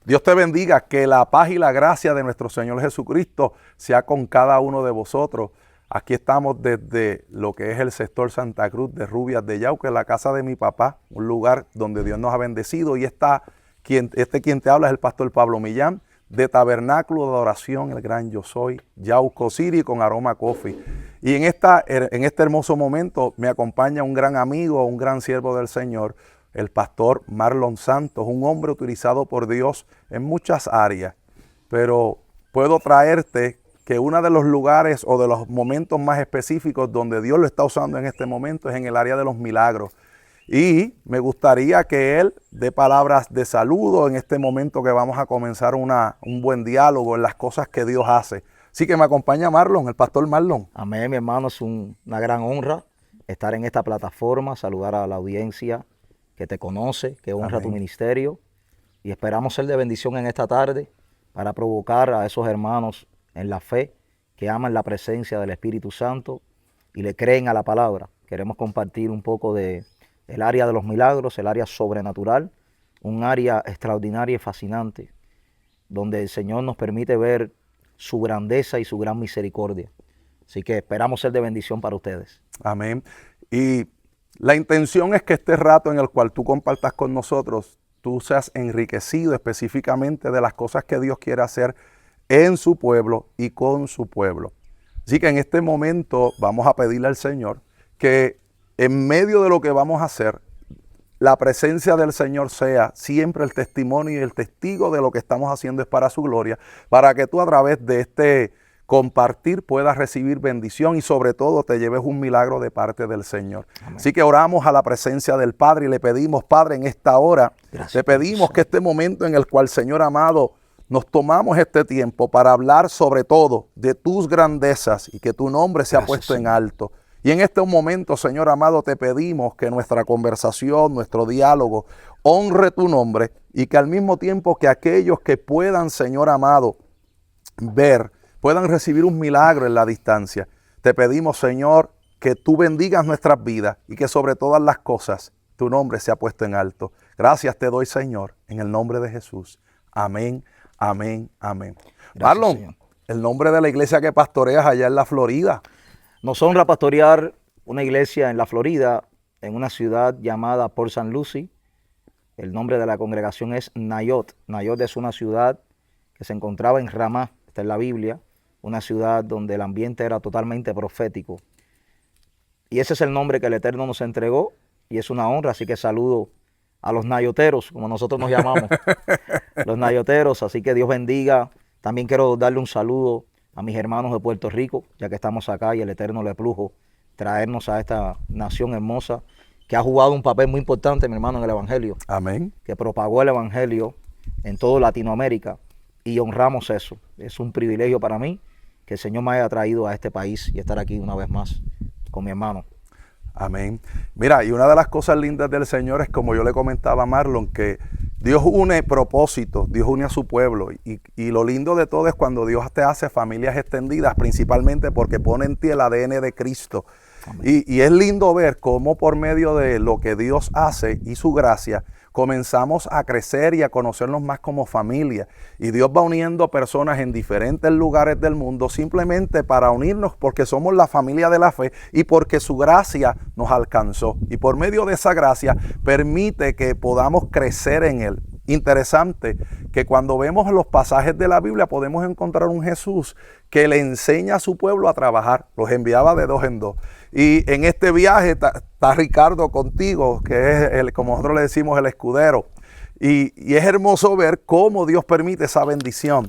Dios te bendiga, que la paz y la gracia de nuestro Señor Jesucristo sea con cada uno de vosotros. Aquí estamos desde lo que es el sector Santa Cruz de Rubias de Yauca, la casa de mi papá, un lugar donde Dios nos ha bendecido. Y quien te habla es el pastor Pablo Millán, de Tabernáculo de Adoración, el Gran Yo Soy, Yauco City con Aroma Coffee. Y en este hermoso momento me acompaña un gran amigo, un gran siervo del Señor, el pastor Marlon Santos, un hombre utilizado por Dios en muchas áreas. Pero puedo traerte que uno de los lugares o de los momentos más específicos donde Dios lo está usando en este momento es en el área de los milagros. Y me gustaría que él dé palabras de saludo en este momento que vamos a comenzar un buen diálogo en las cosas que Dios hace. Así que me acompaña Marlon, el pastor Marlon. Amén, mi hermano, es una gran honra estar en esta plataforma, saludar a la audiencia que te conoce, que honra tu ministerio, y esperamos ser de bendición en esta tarde para provocar a esos hermanos en la fe que aman la presencia del Espíritu Santo y le creen a la palabra. Queremos compartir un poco del área de los milagros, el área sobrenatural, un área extraordinaria y fascinante, donde el Señor nos permite ver su grandeza y su gran misericordia. Así que esperamos ser de bendición para ustedes. Amén. Y la intención es que este rato en el cual tú compartas con nosotros, tú seas enriquecido específicamente de las cosas que Dios quiere hacer en su pueblo y con su pueblo. Así que en este momento vamos a pedirle al Señor que en medio de lo que vamos a hacer, la presencia del Señor sea siempre el testimonio y el testigo de lo que estamos haciendo es para su gloria, para que tú a través de este compartir puedas recibir bendición y sobre todo te lleves un milagro de parte del Señor. Amén. Así que oramos a la presencia del Padre y le pedimos, Padre, en esta hora, te pedimos que este momento en el cual, Señor amado, nos tomamos este tiempo para hablar sobre todo de tus grandezas y que tu nombre sea puesto en alto. Y en este momento, Señor amado, te pedimos que nuestra conversación, nuestro diálogo, honre tu nombre y que al mismo tiempo que aquellos que puedan, Señor amado, ver, puedan recibir un milagro en la distancia. Te pedimos, Señor, que tú bendigas nuestras vidas y que sobre todas las cosas tu nombre sea puesto en alto. Gracias te doy, Señor, en el nombre de Jesús. Amén, amén, amén. Gracias, Marlon, Señor. El nombre de la iglesia que pastoreas allá en la Florida. Nos honra pastorear una iglesia en la Florida, en una ciudad llamada Port St. Lucie. El nombre de la congregación es Nayot. Nayot es una ciudad que se encontraba en Ramá, está en la Biblia, una ciudad donde el ambiente era totalmente profético. Y ese es el nombre que el Eterno nos entregó y es una honra, así que saludo a los nayoteros, como nosotros nos llamamos, los nayoteros, así que Dios bendiga. También quiero darle un saludo a mis hermanos de Puerto Rico, ya que estamos acá y el Eterno le plujo traernos a esta nación hermosa que ha jugado un papel muy importante, mi hermano, en el Evangelio. Amén. Que propagó el Evangelio en toda Latinoamérica y honramos eso. Es un privilegio para mí que el Señor me haya traído a este país y estar aquí una vez más con mi hermano. Amén. Mira, y una de las cosas lindas del Señor es, como yo le comentaba a Marlon, que Dios une propósitos, Dios une a su pueblo. Y lo lindo de todo es cuando Dios te hace familias extendidas, principalmente porque pone en ti el ADN de Cristo. Y es lindo ver cómo por medio de lo que Dios hace y su gracia, comenzamos a crecer y a conocernos más como familia. Y Dios va uniendo personas en diferentes lugares del mundo simplemente para unirnos porque somos la familia de la fe y porque su gracia nos alcanzó. Y por medio de esa gracia permite que podamos crecer en Él. Interesante que cuando vemos los pasajes de la Biblia podemos encontrar un Jesús que le enseña a su pueblo a trabajar. Los enviaba de dos en dos. Y en este viaje está Ricardo contigo, que es, como nosotros le decimos, el escudero. Y es hermoso ver cómo Dios permite esa bendición.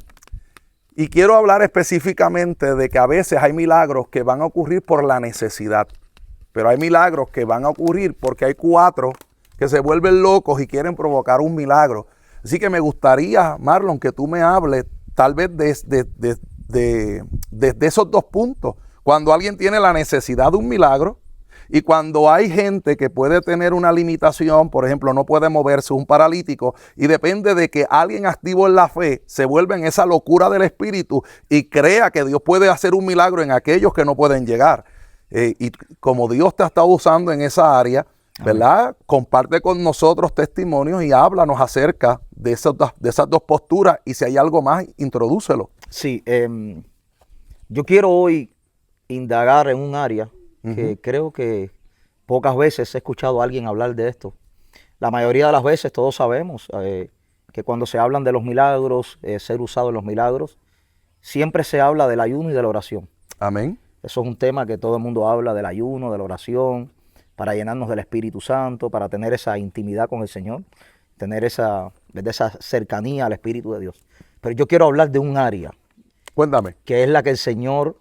Y quiero hablar específicamente de que a veces hay milagros que van a ocurrir por la necesidad. Pero hay milagros que van a ocurrir porque hay cuatro que se vuelven locos y quieren provocar un milagro. Así que me gustaría, Marlon, que tú me hables tal vez de esos dos puntos. Cuando alguien tiene la necesidad de un milagro y cuando hay gente que puede tener una limitación, por ejemplo, no puede moverse, un paralítico, y depende de que alguien activo en la fe se vuelva en esa locura del espíritu y crea que Dios puede hacer un milagro en aquellos que no pueden llegar. Y como Dios te ha estado usando en esa área, ¿verdad? Comparte con nosotros testimonios y háblanos acerca de esas dos posturas, y si hay algo más, introdúcelo. Sí, yo quiero hoy indagar en un área que creo que pocas veces he escuchado a alguien hablar de esto. La mayoría de las veces todos sabemos que cuando se hablan de los milagros, ser usado en los milagros, siempre se habla del ayuno y de la oración. Amén. Eso es un tema que todo el mundo habla, del ayuno, de la oración, para llenarnos del Espíritu Santo, para tener esa intimidad con el Señor, tener esa cercanía al Espíritu de Dios. Pero yo quiero hablar de un área. Cuéntame. Que es la que el Señor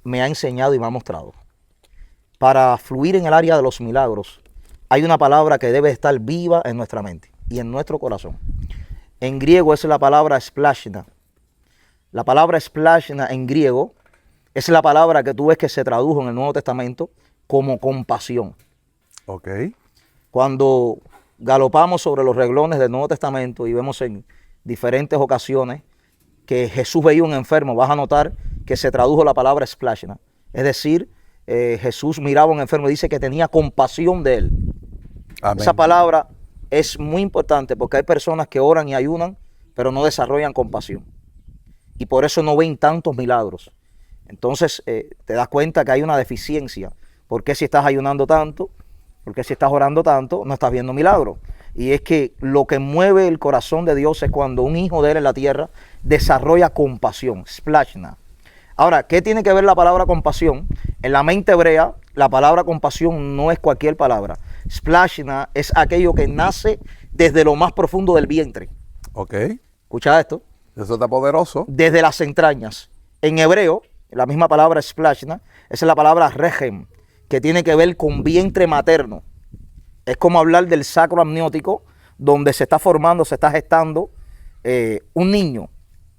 me ha enseñado y me ha mostrado. Para fluir en el área de los milagros, hay una palabra que debe estar viva en nuestra mente y en nuestro corazón. En griego es la palabra splashna. La palabra splashna en griego es la palabra que tú ves que se tradujo en el Nuevo Testamento como compasión. Ok. Cuando galopamos sobre los renglones del Nuevo Testamento y vemos en diferentes ocasiones que Jesús veía un enfermo, vas a notar que se tradujo la palabra splashna. Es decir, Jesús miraba a un enfermo y dice que tenía compasión de él. Amén. Esa palabra es muy importante porque hay personas que oran y ayunan, pero no desarrollan compasión. Y por eso no ven tantos milagros. Entonces te das cuenta que hay una deficiencia. ¿Por qué si estás ayunando tanto? ¿Por qué si estás orando tanto no estás viendo milagros? Y es que lo que mueve el corazón de Dios es cuando un hijo de él en la tierra desarrolla compasión, splashna. Ahora, ¿qué tiene que ver la palabra compasión? En la mente hebrea, la palabra compasión no es cualquier palabra. Splashna es aquello que nace desde lo más profundo del vientre. Ok. Escucha esto. Eso está poderoso. Desde las entrañas. En hebreo, la misma palabra splashna es la palabra regem, que tiene que ver con vientre materno. Es como hablar del sacro amniótico, donde se está formando, se está gestando un niño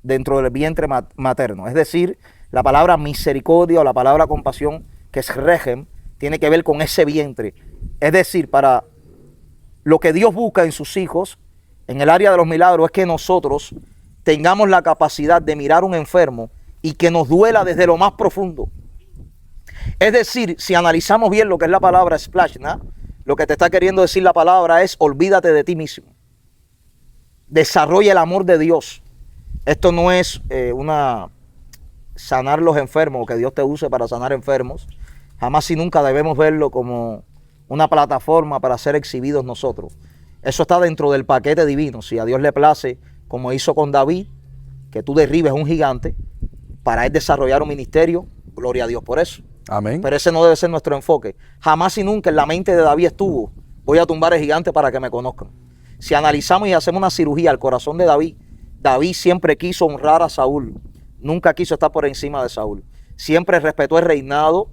dentro del vientre materno. Es decir, la palabra misericordia o la palabra compasión, que es regem, tiene que ver con ese vientre. Es decir, para lo que Dios busca en sus hijos, en el área de los milagros, es que nosotros tengamos la capacidad de mirar a un enfermo y que nos duela desde lo más profundo. Es decir, si analizamos bien lo que es la palabra splashna, lo que te está queriendo decir la palabra es olvídate de ti mismo. Desarrolla el amor de Dios. Esto no es sanar los enfermos o que Dios te use para sanar enfermos. Jamás y nunca debemos verlo como una plataforma para ser exhibidos nosotros. Eso está dentro del paquete divino. Si a Dios le place, como hizo con David, que tú derribes un gigante para él desarrollar un ministerio, gloria a Dios por eso. Amén. Pero ese no debe ser nuestro enfoque. Jamás y nunca en la mente de David estuvo, voy a tumbar el gigante para que me conozcan. Si analizamos y hacemos una cirugía al corazón de David, David siempre quiso honrar a Saúl. Nunca quiso estar por encima de Saúl. Siempre respetó el reinado.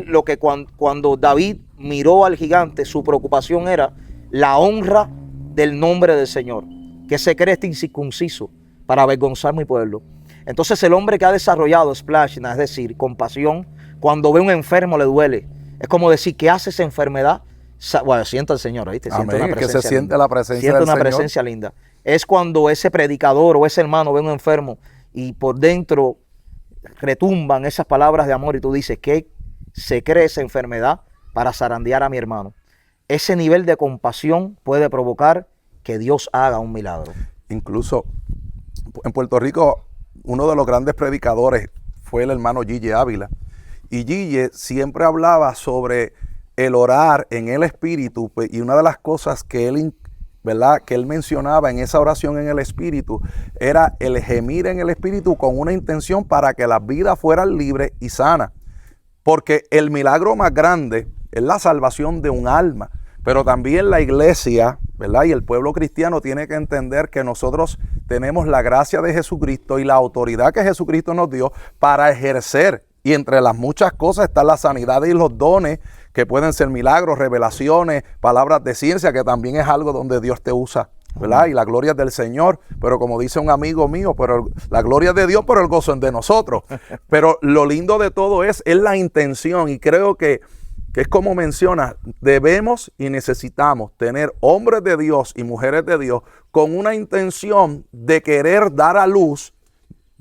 Lo que cuando David miró al gigante, su preocupación era la honra del nombre del Señor. Que se cree este incircunciso para avergonzar mi pueblo. Entonces el hombre que ha desarrollado splashna, es decir, compasión, cuando ve a un enfermo le duele. Es como decir, ¿qué hace esa enfermedad? Bueno, sienta al Señor, ¿viste? Siente una presencia que se siente la presencia siente del una Señor. Presencia linda. Es cuando ese predicador o ese hermano ve a un enfermo y por dentro retumban esas palabras de amor y tú dices, ¿qué se cree esa enfermedad para zarandear a mi hermano? Ese nivel de compasión puede provocar que Dios haga un milagro. Incluso en Puerto Rico, uno de los grandes predicadores fue el hermano Gille Ávila. Y Gille siempre hablaba sobre el orar en el Espíritu, y una de las cosas que él, ¿verdad?, que él mencionaba en esa oración en el Espíritu era el gemir en el Espíritu con una intención para que las vidas fueran libres y sanas. Porque el milagro más grande es la salvación de un alma. Pero también la iglesia, ¿verdad?, y el pueblo cristiano tiene que entender que nosotros tenemos la gracia de Jesucristo y la autoridad que Jesucristo nos dio para ejercer. Y entre las muchas cosas está la sanidad y los dones, que pueden ser milagros, revelaciones, palabras de ciencia, que también es algo donde Dios te usa, ¿verdad? Y la gloria es del Señor, pero como dice un amigo mío, pero la gloria es de Dios, pero el gozo es de nosotros. Pero lo lindo de todo es la intención, y creo que es como menciona, debemos y necesitamos tener hombres de Dios y mujeres de Dios con una intención de querer dar a luz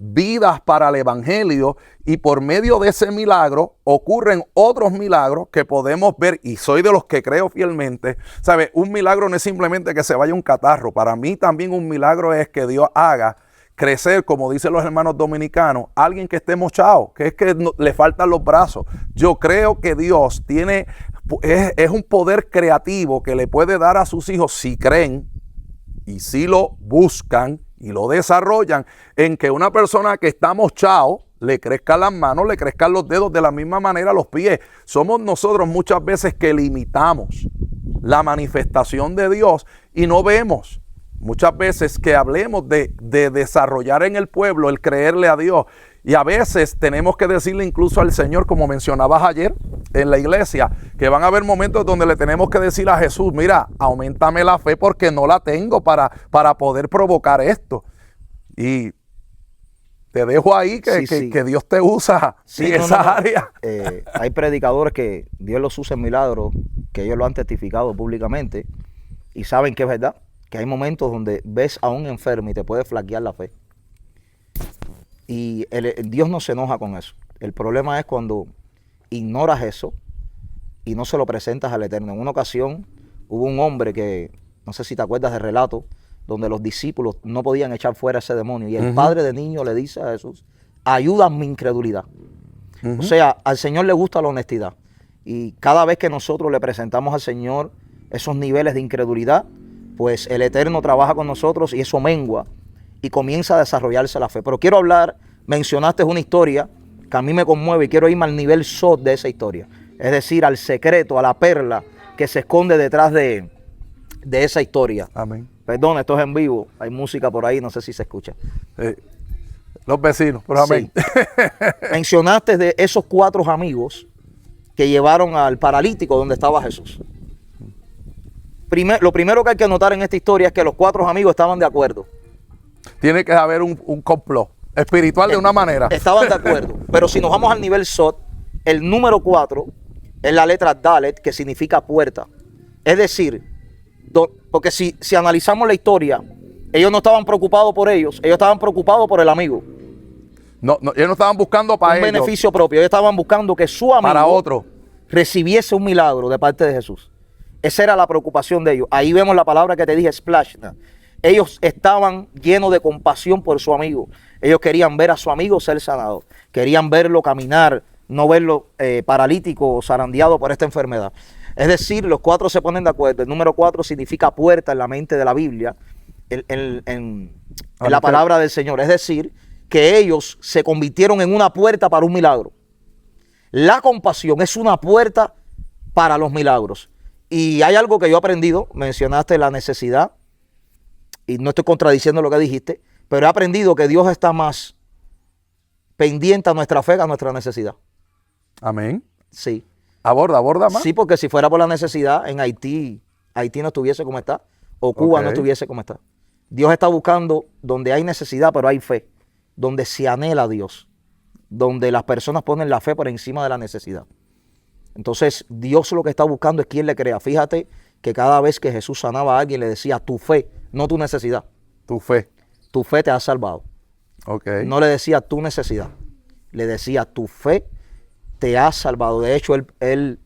vidas para el evangelio, y por medio de ese milagro ocurren otros milagros que podemos ver, y soy de los que creo fielmente. ¿Sabe? Un milagro no es simplemente que se vaya un catarro. Para mí también un milagro es que Dios haga crecer, como dicen los hermanos dominicanos, alguien que esté mochado, que es que le faltan los brazos. Yo creo que Dios tiene, es un poder creativo que le puede dar a sus hijos si creen y si lo buscan y lo desarrollan, en que una persona que está mochado le crezcan las manos, le crezcan los dedos, de la misma manera los pies. Somos nosotros muchas veces que limitamos la manifestación de Dios y no vemos muchas veces que hablemos de desarrollar en el pueblo el creerle a Dios. Y a veces tenemos que decirle incluso al Señor, como mencionabas ayer en la iglesia, que van a haber momentos donde le tenemos que decir a Jesús, mira, auméntame la fe porque no la tengo para poder provocar esto. Y te dejo ahí que Dios te usa en esa área. Hay predicadores que Dios los usa en milagros, que ellos lo han testificado públicamente y saben que es verdad, que hay momentos donde ves a un enfermo y te puede flaquear la fe. Y Dios no se enoja con eso. El problema es cuando ignoras eso y no se lo presentas al Eterno. En una ocasión hubo un hombre que, no sé si te acuerdas del relato, donde los discípulos no podían echar fuera ese demonio. Y el padre de niño le dice a Jesús, ayuda a mi incredulidad. O sea, al Señor le gusta la honestidad. Y cada vez que nosotros le presentamos al Señor esos niveles de incredulidad, pues el Eterno trabaja con nosotros y eso mengua y comienza a desarrollarse la fe. Pero quiero hablar, mencionaste una historia que a mí me conmueve y quiero irme al nivel sot de esa historia. Es decir, al secreto, a la perla que se esconde detrás de esa historia. Amén. Perdón, esto es en vivo, hay música por ahí, no sé si se escucha. Los vecinos, pero amén. Sí. Mencionaste de esos 4 amigos que llevaron al paralítico donde estaba Jesús. Lo primero que hay que notar en esta historia es que los 4 amigos estaban de acuerdo. Tiene que haber un complot espiritual de una manera. Estaban de acuerdo. Pero si nos vamos al nivel Sot, el número 4 es la letra Dalet, que significa puerta. Es decir, porque si analizamos la historia, ellos no estaban preocupados por ellos estaban preocupados por el amigo. No, ellos no estaban buscando para ellos. Un beneficio propio. Ellos estaban buscando que su amigo para otro recibiese un milagro de parte de Jesús. Esa era la preocupación de ellos. Ahí vemos la palabra que te dije, splashna. Ellos estaban llenos de compasión por su amigo. Ellos querían ver a su amigo ser sanado. Querían verlo caminar, no verlo paralítico o zarandeado por esta enfermedad. Es decir, los 4 se ponen de acuerdo. El número 4 significa puerta en la mente de la Biblia, en la palabra del Señor. Es decir, que ellos se convirtieron en una puerta para un milagro. La compasión es una puerta para los milagros. Y hay algo que yo he aprendido, mencionaste la necesidad, y no estoy contradiciendo lo que dijiste, pero he aprendido que Dios está más pendiente a nuestra fe que a nuestra necesidad. Amén. Sí. Aborda más. Sí, porque si fuera por la necesidad, en Haití no estuviese como está, o Cuba no estuviese como está. Dios está buscando donde hay necesidad, pero hay fe, donde se anhela a Dios, donde las personas ponen la fe por encima de la necesidad. Entonces, Dios lo que está buscando es quien le crea. Fíjate que cada vez que Jesús sanaba a alguien, le decía tu fe, no tu necesidad. Tu fe. Tu fe te ha salvado. No le decía tu necesidad. Le decía tu fe te ha salvado. De hecho, él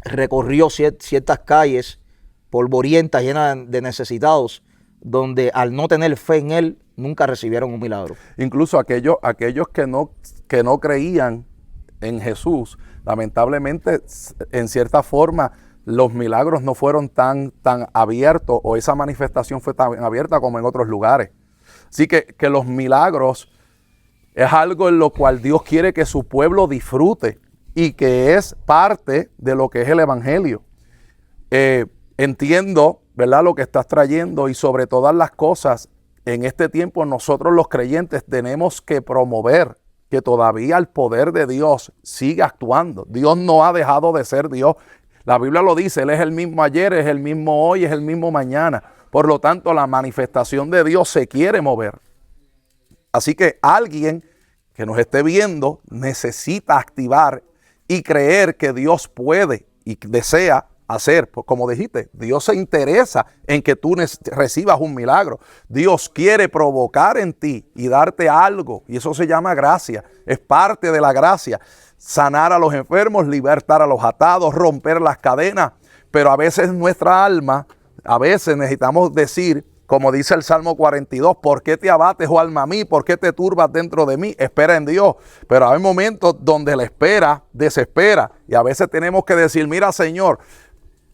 recorrió ciertas calles polvorientas, llenas de necesitados, donde al no tener fe en él, nunca recibieron un milagro. Incluso aquellos que no creían en Jesús, lamentablemente, en cierta forma, los milagros no fueron tan abiertos, o esa manifestación fue tan abierta como en otros lugares. Así que los milagros es algo en lo cual Dios quiere que su pueblo disfrute y que es parte de lo que es el evangelio. Entiendo, ¿verdad?, lo que estás trayendo, y sobre todas las cosas, en este tiempo nosotros los creyentes tenemos que promover que todavía el poder de Dios sigue actuando. Dios no ha dejado de ser Dios. La Biblia lo dice, Él es el mismo ayer, es el mismo hoy, es el mismo mañana. Por lo tanto, la manifestación de Dios se quiere mover. Así que alguien que nos esté viendo necesita activar y creer que Dios puede y desea hacer. Pues como dijiste, Dios se interesa en que tú recibas un milagro. Dios quiere provocar en ti y darte algo. Y eso se llama gracia. Es parte de la gracia. Sanar a los enfermos, libertar a los atados, romper las cadenas. Pero a veces nuestra alma, a veces necesitamos decir, como dice el Salmo 42, ¿por qué te abates, oh alma mí? ¿Por qué te turbas dentro de mí? Espera en Dios. Pero hay momentos donde la espera desespera. Y a veces tenemos que decir, mira Señor,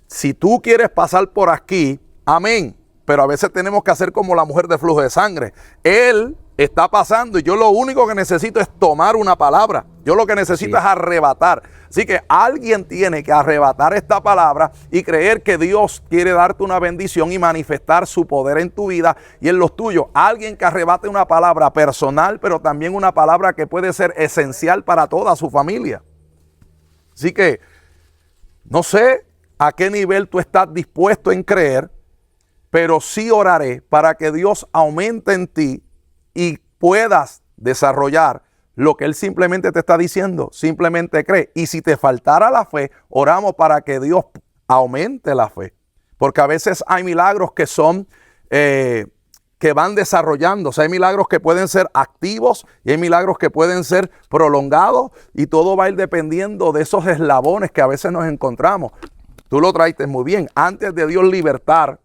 si tú quieres pasar por aquí, amén. Pero a veces tenemos que hacer como la mujer de flujo de sangre. Él está pasando y yo lo único que necesito es tomar una palabra. Yo lo que necesito es arrebatar. Así que alguien tiene que arrebatar esta palabra y creer que Dios quiere darte una bendición y manifestar su poder en tu vida y en los tuyos. Alguien que arrebate una palabra personal, pero también una palabra que puede ser esencial para toda su familia. Así que no sé a qué nivel tú estás dispuesto en creer, pero sí oraré para que Dios aumente en ti y puedas desarrollar lo que Él simplemente te está diciendo. Simplemente cree. Y si te faltara la fe, oramos para que Dios aumente la fe. Porque a veces hay milagros que son, que van desarrollándose. Hay milagros que pueden ser activos y hay milagros que pueden ser prolongados. Y todo va a ir dependiendo de esos eslabones que a veces nos encontramos. Tú lo traiste muy bien. Antes de Dios libertar,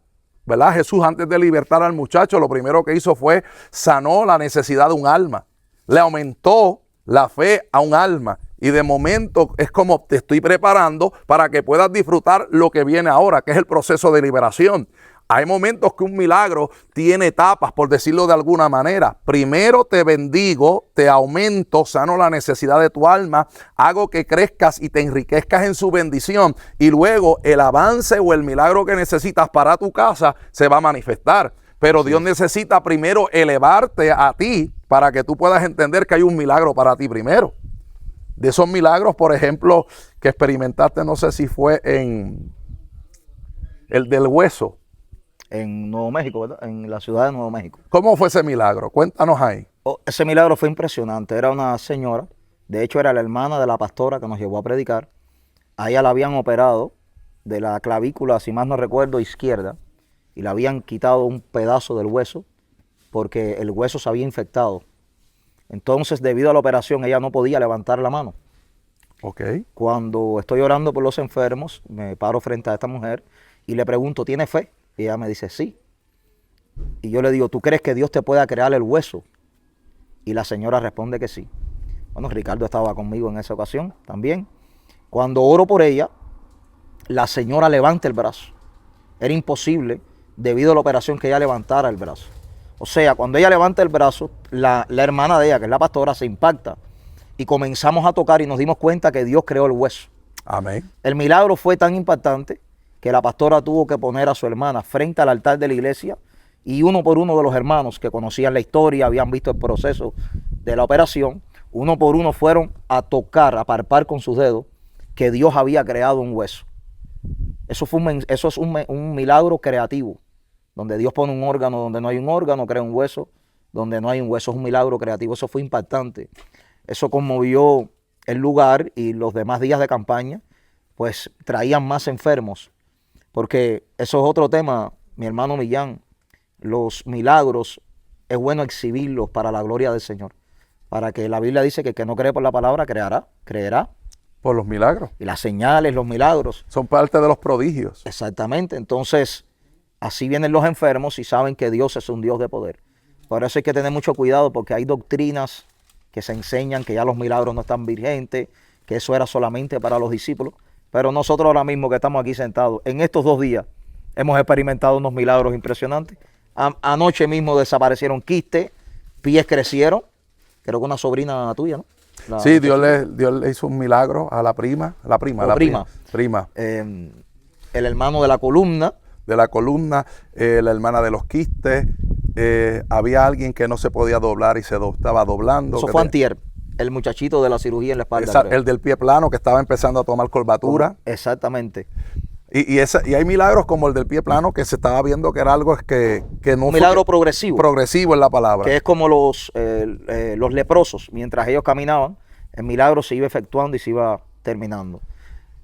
¿verdad? Jesús, antes de libertar al muchacho, lo primero que hizo fue sanó la necesidad de un alma. Le aumentó la fe a un alma. Y de momento es como te estoy preparando para que puedas disfrutar lo que viene ahora, que es el proceso de liberación. Hay momentos que un milagro tiene etapas, por decirlo de alguna manera. Primero te bendigo, te aumento, sano la necesidad de tu alma, hago que crezcas y te enriquezcas en su bendición. Y luego el avance o el milagro que necesitas para tu casa se va a manifestar. Pero Dios necesita primero elevarte a ti para que tú puedas entender que hay un milagro para ti primero. De esos milagros, por ejemplo, que experimentaste, no sé si fue en el del hueso. En Nuevo México, ¿verdad? En la ciudad de Nuevo México. ¿Cómo fue ese milagro? Cuéntanos ahí. Ese milagro fue impresionante. Era una señora, de hecho era la hermana de la pastora que nos llevó a predicar. A ella la habían operado de la clavícula, si más no recuerdo, izquierda, y le habían quitado un pedazo del hueso porque el hueso se había infectado. Entonces, debido a la operación, ella no podía levantar la mano. Okay. Cuando estoy orando por los enfermos, me paro frente a esta mujer y le pregunto, ¿tiene fe? Y ella me dice, sí. Y yo le digo, ¿tú crees que Dios te pueda crear el hueso? Y la señora responde que sí. Bueno, Ricardo estaba conmigo en esa ocasión también. Cuando oro por ella, la señora levanta el brazo. Era imposible debido a la operación que ella levantara el brazo. O sea, cuando ella levanta el brazo, la hermana de ella, que es la pastora, se impacta. Y comenzamos a tocar y nos dimos cuenta que Dios creó el hueso. Amén. El milagro fue tan impactante que la pastora tuvo que poner a su hermana frente al altar de la iglesia y uno por uno de los hermanos que conocían la historia, habían visto el proceso de la operación, uno por uno fueron a tocar, a palpar con sus dedos que Dios había creado un hueso. Eso es un milagro creativo, donde Dios pone un órgano donde no hay un órgano, crea un hueso donde no hay un hueso. Es un milagro creativo. Eso fue impactante. Eso conmovió el lugar y los demás días de campaña, pues traían más enfermos. Porque eso es otro tema, mi hermano Millán. Los milagros es bueno exhibirlos para la gloria del Señor. Para que la Biblia dice que el que no cree por la palabra creerá. Por los milagros. Y las señales, los milagros. Son parte de los prodigios. Exactamente. Entonces, así vienen los enfermos y saben que Dios es un Dios de poder. Por eso hay que tener mucho cuidado porque hay doctrinas que se enseñan que ya los milagros no están vigentes, que eso era solamente para los discípulos. Pero nosotros ahora mismo que estamos aquí sentados, en estos 2 días, hemos experimentado unos milagros impresionantes. Anoche mismo desaparecieron quistes, pies crecieron. Creo que una sobrina tuya, ¿no? Sí, Dios le hizo un milagro a la prima. El hermano de la columna. La hermana de los quistes. Había alguien que no se podía doblar y se estaba doblando. Eso fue antier. El muchachito de la cirugía en la espalda. El del pie plano que estaba empezando a tomar curvatura. Exactamente. Y hay milagros como el del pie plano que se estaba viendo que era algo que no un milagro progresivo. Progresivo es la palabra. Que es como los leprosos. Mientras ellos caminaban, el milagro se iba efectuando y se iba terminando.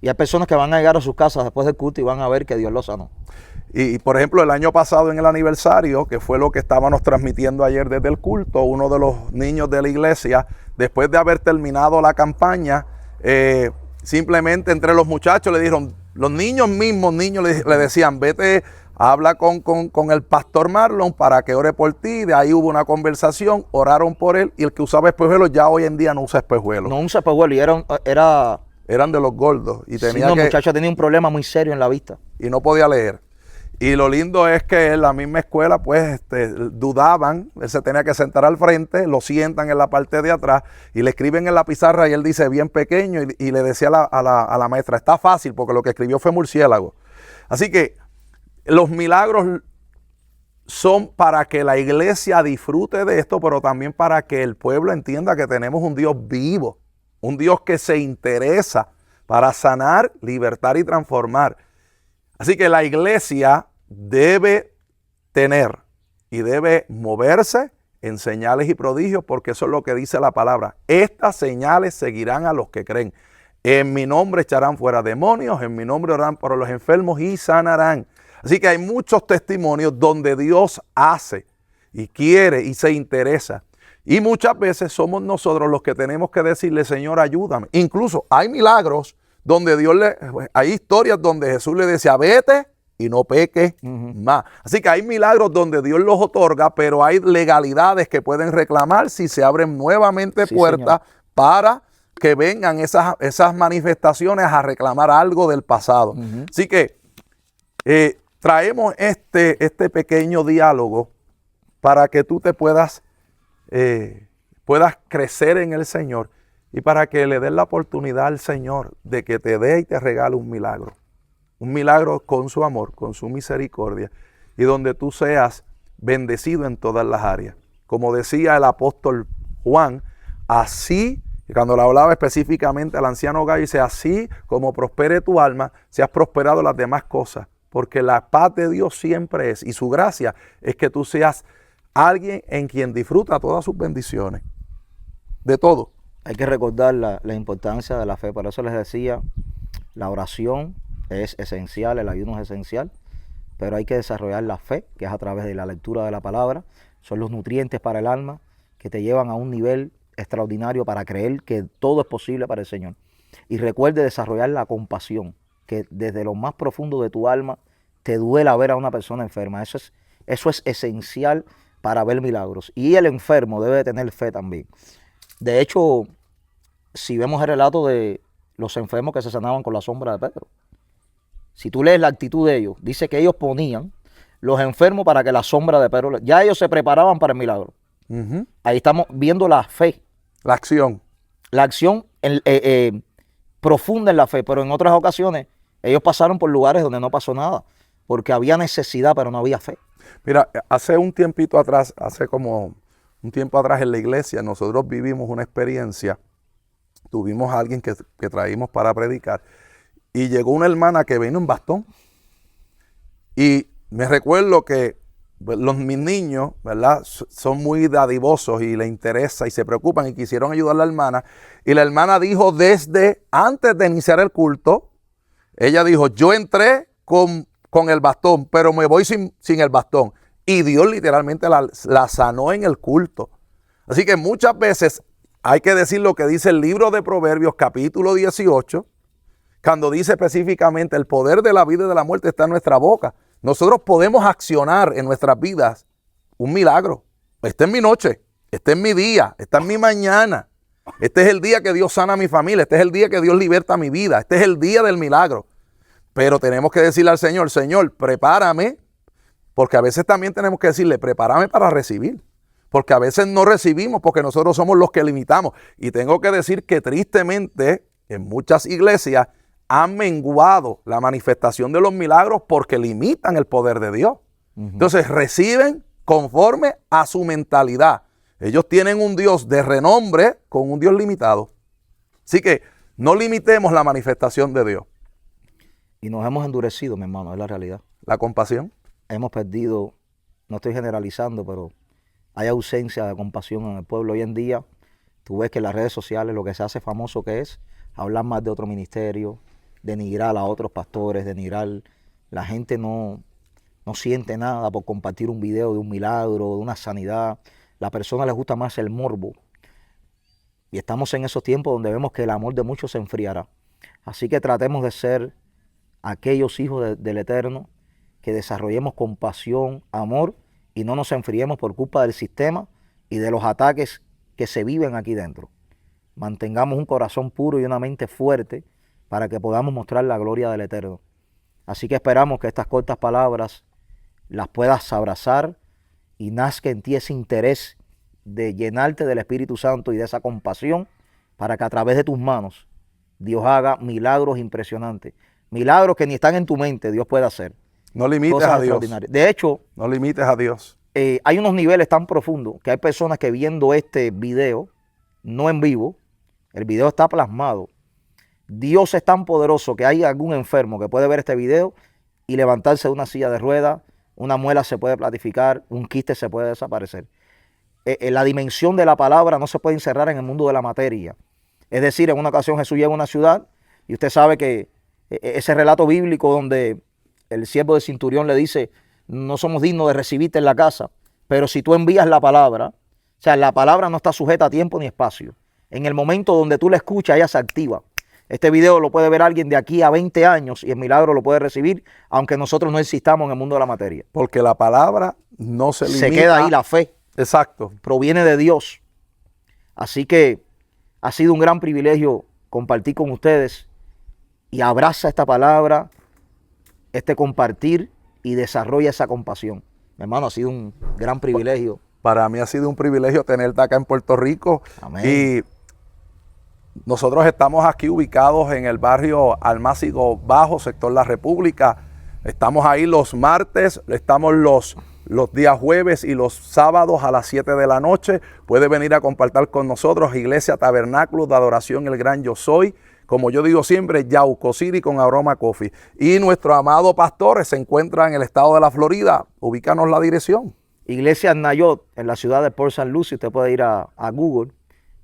Y hay personas que van a llegar a sus casas después del culto y van a ver que Dios los sanó. Y por ejemplo, el año pasado en el aniversario, que fue lo que estábamos transmitiendo ayer desde el culto, uno de los niños de la iglesia, después de haber terminado la campaña, simplemente entre los muchachos le dijeron, los niños mismos, le decían, vete, habla con el pastor Marlon para que ore por ti. De ahí hubo una conversación, oraron por él, y el que usaba espejuelos ya hoy en día no usa espejuelos. No usa espejuelos, y eran de los gordos. Y tenía el muchacho tenía un problema muy serio en la vista. Y no podía leer. Y lo lindo es que en la misma escuela, pues, dudaban, él se tenía que sentar al frente, lo sientan en la parte de atrás y le escriben en la pizarra y él dice bien pequeño y le decía a la maestra, está fácil porque lo que escribió fue murciélago. Así que los milagros son para que la iglesia disfrute de esto, pero también para que el pueblo entienda que tenemos un Dios vivo, un Dios que se interesa para sanar, libertar y transformar. Así que la iglesia debe tener y debe moverse en señales y prodigios, porque eso es lo que dice la palabra. Estas señales seguirán a los que creen. En mi nombre echarán fuera demonios, en mi nombre orarán por los enfermos y sanarán. Así que hay muchos testimonios donde Dios hace y quiere y se interesa. Y muchas veces somos nosotros los que tenemos que decirle, Señor, ayúdame. Incluso hay milagros donde hay historias donde Jesús le decía, vete y no peques más. Así que hay milagros donde Dios los otorga, pero hay legalidades que pueden reclamar si se abren nuevamente puertas para que vengan esas manifestaciones a reclamar algo del pasado. Así que traemos este pequeño diálogo para que tú te puedas crecer en el Señor. Y para que le des la oportunidad al Señor de que te dé y te regale un milagro. Un milagro con su amor, con su misericordia. Y donde tú seas bendecido en todas las áreas. Como decía el apóstol Juan, así, cuando le hablaba específicamente al anciano Gallo, dice, así como prospere tu alma, seas prosperado en las demás cosas. Porque la paz de Dios siempre es, y su gracia es que tú seas alguien en quien disfruta todas sus bendiciones. De todo. Hay que recordar la importancia de la fe. Por eso les decía, la oración es esencial, el ayuno es esencial, pero hay que desarrollar la fe, que es a través de la lectura de la palabra. Son los nutrientes para el alma que te llevan a un nivel extraordinario para creer que todo es posible para el Señor. Y recuerde desarrollar la compasión, que desde lo más profundo de tu alma te duela ver a una persona enferma. Eso es esencial para ver milagros. Y el enfermo debe de tener fe también. De hecho, si vemos el relato de los enfermos que se sanaban con la sombra de Pedro, si tú lees la actitud de ellos, dice que ellos ponían los enfermos para que la sombra de Pedro, ya ellos se preparaban para el milagro. Ahí estamos viendo la fe. La acción. La acción profunda en la fe, pero en otras ocasiones ellos pasaron por lugares donde no pasó nada, porque había necesidad, pero no había fe. Mira, hace un tiempito atrás, hace como un tiempo atrás en la iglesia, nosotros vivimos una experiencia. Tuvimos a alguien que traímos para predicar y llegó una hermana que vino en bastón. Y me recuerdo que mis niños, ¿verdad?, son muy dadivosos y les interesa y se preocupan y quisieron ayudar a la hermana. Y la hermana dijo desde antes de iniciar el culto, ella dijo, yo entré con el bastón, pero me voy sin el bastón. Y Dios literalmente la sanó en el culto. Así que muchas veces hay que decir lo que dice el libro de Proverbios, capítulo 18, cuando dice específicamente el poder de la vida y de la muerte está en nuestra boca. Nosotros podemos accionar en nuestras vidas un milagro. Esta es mi noche, este es mi día, esta es mi mañana. Este es el día que Dios sana a mi familia, este es el día que Dios liberta mi vida, este es el día del milagro. Pero tenemos que decirle al Señor, Señor, prepárame, porque a veces también tenemos que decirle, prepárame para recibir. Porque a veces no recibimos porque nosotros somos los que limitamos. Y tengo que decir que tristemente en muchas iglesias han menguado la manifestación de los milagros porque limitan el poder de Dios. Entonces reciben conforme a su mentalidad. Ellos tienen un Dios de renombre con un Dios limitado. Así que no limitemos la manifestación de Dios. Y nos hemos endurecido, mi hermano, es la realidad. La compasión. Hemos perdido, no estoy generalizando, pero hay ausencia de compasión en el pueblo. Hoy en día, tú ves que en las redes sociales lo que se hace famoso que es hablar más de otro ministerio, denigrar a otros pastores, denigrar. La gente no siente nada por compartir un video de un milagro, de una sanidad. La persona le gusta más el morbo. Y estamos en esos tiempos donde vemos que el amor de muchos se enfriará. Así que tratemos de ser aquellos hijos del Eterno, que desarrollemos compasión, amor y no nos enfriemos por culpa del sistema y de los ataques que se viven aquí dentro. Mantengamos un corazón puro y una mente fuerte para que podamos mostrar la gloria del Eterno. Así que esperamos que estas cortas palabras las puedas abrazar y nazca en ti ese interés de llenarte del Espíritu Santo y de esa compasión para que a través de tus manos Dios haga milagros impresionantes. Milagros que ni están en tu mente, Dios puede hacer. No limites Cosas a Dios. extraordinarias. De hecho, No limites a Dios. hay unos niveles tan profundos que hay personas que viendo este video, no en vivo, el video está plasmado. Dios es tan poderoso que hay algún enfermo que puede ver este video y levantarse de una silla de ruedas, una muela se puede platificar, un quiste se puede desaparecer. La dimensión de la palabra no se puede encerrar en el mundo de la materia. Es decir, en una ocasión Jesús llega a una ciudad y usted sabe que ese relato bíblico donde el siervo del centurión le dice, no somos dignos de recibirte en la casa, pero si tú envías la palabra, o sea, la palabra no está sujeta a tiempo ni espacio. En el momento donde tú la escuchas, ella se activa. Este video lo puede ver alguien de aquí a 20 años y el milagro lo puede recibir, aunque nosotros no existamos en el mundo de la materia. Porque la palabra no se limita. Se queda ahí la fe. Exacto. Proviene de Dios. Así que ha sido un gran privilegio compartir con ustedes y abraza esta palabra, este compartir y desarrolla esa compasión. Mi hermano, ha sido un gran privilegio. Para mí ha sido un privilegio tenerte acá en Puerto Rico. Amén. Y nosotros estamos aquí ubicados en el barrio Almácigo Bajo, sector La República. Estamos ahí los martes, estamos los días jueves y los sábados a las 7 de la noche. Puede venir a compartir con nosotros, Iglesia Tabernáculo de Adoración El Gran Yo Soy. Como yo digo siempre, Yauco City con Aroma Coffee. Y nuestro amado pastor se encuentra en el estado de la Florida. Ubícanos la dirección. Iglesia Nayot, en la ciudad de Port St. Lucie. Usted puede ir a Google,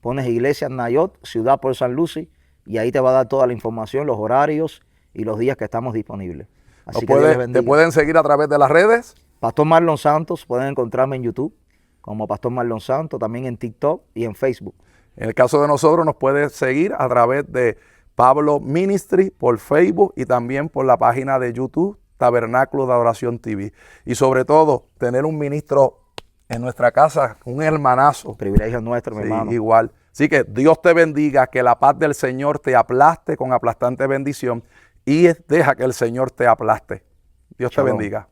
pones Iglesia Nayot, ciudad Port St. Lucie, y ahí te va a dar toda la información, los horarios y los días que estamos disponibles. Así que Dios les bendiga. ¿Te pueden seguir a través de las redes? Pastor Marlon Santos, pueden encontrarme en YouTube como Pastor Marlon Santos, también en TikTok y en Facebook. En el caso de nosotros nos puede seguir a través de Pablo Ministry por Facebook y también por la página de YouTube Tabernáculo de Adoración TV. Y sobre todo, tener un ministro en nuestra casa, un hermanazo. Privilegio nuestro, mi hermano. Igual. Así que Dios te bendiga, que la paz del Señor te aplaste con aplastante bendición y deja que el Señor te aplaste. Dios te bendiga.